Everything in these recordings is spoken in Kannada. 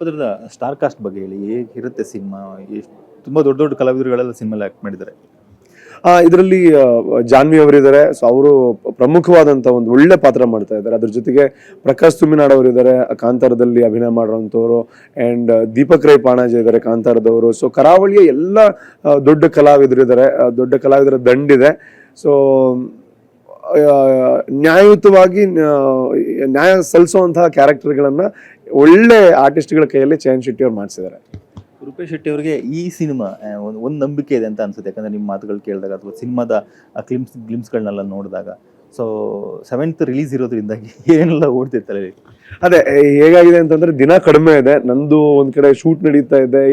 ಸ್ವಲ್ಪ ಅದರದ ಸ್ಟಾರ್ ಕಾಸ್ಟ್ ಬಗ್ಗೆ ಹೇಳಿ, ಹೇಗಿರುತ್ತೆ ಸಿನಿಮಾ? ಎಷ್ಟು ತುಂಬ ದೊಡ್ಡ ದೊಡ್ಡ ಕಲಾವಿದರುಗಳೆಲ್ಲ ಸಿನಿಮಾ ಆ್ಯಕ್ಟ್ ಮಾಡಿದ್ದಾರೆ. ಇದರಲ್ಲಿ ಜಾನ್ವಿ ಅವರಿದ್ದಾರೆ. ಸೊ ಅವರು ಪ್ರಮುಖವಾದಂಥ ಒಂದು ಒಳ್ಳೆ ಪಾತ್ರ ಮಾಡ್ತಾ ಇದ್ದಾರೆ. ಅದ್ರ ಜೊತೆಗೆ ಪ್ರಕಾಶ್ ತುಮ್ಮಿನಾಡ್ ಅವರಿದ್ದಾರೆ, ಕಾಂತಾರದಲ್ಲಿ ಅಭಿನಯ ಮಾಡೋವಂಥವ್ರು. ಆ್ಯಂಡ್ ದೀಪಕ್ ರೈ ಪಾಣಾಜೆ ಇದ್ದಾರೆ ಕಾಂತಾರದವರು. ಸೊ ಕರಾವಳಿಯ ಎಲ್ಲ ದೊಡ್ಡ ಕಲಾವಿದರಿದ್ದಾರೆ, ದೊಡ್ಡ ಕಲಾವಿದರ ದಂಡಿದೆ. ಸೊ ನ್ಯಾಯಯುತವಾಗಿ ನ್ಯಾಯ ಸಲ್ಲಿಸುವಂತಹ ಕ್ಯಾರೆಕ್ಟರ್ಗಳನ್ನು ಒಳ್ಳೆ ಆರ್ಟಿಸ್ಟ್ಗಳ ಕೈಯಲ್ಲಿ ಚಯನ್ ಶೆಟ್ಟಿ ಅವ್ರು ಮಾಡಿಸಿದ್ದಾರೆ. ರೂಪೇಶ್ ಶೆಟ್ಟಿ ಅವರಿಗೆ ಈ ಸಿನಿಮಾ ಒಂದು ನಂಬಿಕೆ ಇದೆ ಅಂತ ಅನ್ಸುತ್ತೆ, ಯಾಕಂದರೆ ನಿಮ್ಮ ಮಾತುಗಳು ಕೇಳಿದಾಗ ಅಥವಾ ಸಿನಿಮಾದ ಗ್ಲಿಮ್ಸ್ಗಳನ್ನೆಲ್ಲ ನೋಡಿದಾಗ. ಸೊ 7th ರಿಲೀಸ್ ಇರೋದ್ರಿಂದಾಗಿ ಏನೆಲ್ಲ ಓಡ್ತಿರ್ತಾರೆ? ಅದೇ ಹೇಗಾಗಿದೆ ಅಂತಂದ್ರೆ ದಿನ ಕಡಿಮೆ ಇದೆ. ನಂದು ಒಂದ್ ಕಡೆ ಶೂಟ್ ನಡೀತಾ ಇದೆ,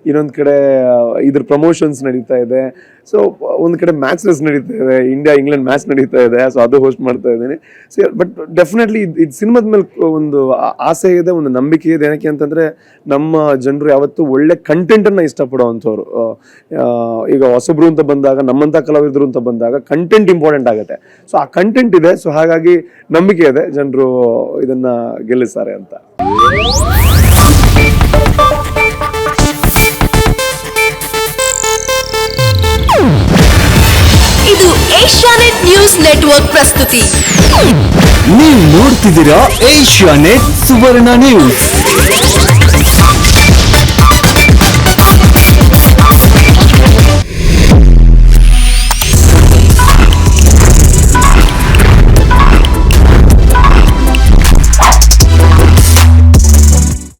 ಇನ್ನೊಂದ್ ಕಡೆ ಇದ್ರ ಪ್ರಮೋಷನ್ಸ್ ನಡೀತಾ ಇದೆ. ಸೊ ಒಂದ್ ಕಡೆ ಮ್ಯಾಚಸ್ ನಡೀತಾ ಇದೆ, ಇಂಡಿಯಾ ಇಂಗ್ಲೆಂಡ್ ಮ್ಯಾಚ್ ನಡೀತಾ ಇದೆ. ಸೊ ಅದು ಹೋಸ್ಟ್ ಮಾಡ್ತಾ ಇದ್ದೀನಿ. ಸೊ ಬಟ್ ಡೆಫಿನೆಟ್ಲಿ ಇದು ಸಿನಿಮಾದ ಮೇಲೆ ಒಂದು ಆಸೆ ಇದೆ, ಒಂದು ನಂಬಿಕೆ ಇದೆ. ಏನಕ್ಕೆ ಅಂತಂದ್ರೆ ನಮ್ಮ ಜನರು ಯಾವತ್ತೂ ಒಳ್ಳೆ ಕಂಟೆಂಟ್ ಅನ್ನ ಇಷ್ಟಪಡುವಂಥವ್ರು. ಈಗ ಹೊಸಬ್ರು ಅಂತ ಬಂದಾಗ, ನಮ್ಮಂತ ಕಲಾವಿದರು ಅಂತ ಬಂದಾಗ ಕಂಟೆಂಟ್ ಇಂಪಾರ್ಟೆಂಟ್ ಆಗುತ್ತೆ. ಸೊ ಆ ಕಂಟೆಂಟ್ ಇದೆ. ಸೊ ಹಾಗಾಗಿ ನಂಬಿಕೆ ಇದೆ ಜನರು ಇದನ್ನ ಗೆಲ್ಲಿಸ್ತಾರೆ ಅಂತ. ಇದು ಏಷ್ಯಾನೆಟ್ ನ್ಯೂಸ್ ನೆಟ್ವರ್ಕ್ ಪ್ರಸ್ತುತಿ. ನೀವು ನೋಡ್ತಿದ್ದೀರಾ ಏಷ್ಯಾನೆಟ್ ಸುವರ್ಣ ನ್ಯೂಸ್.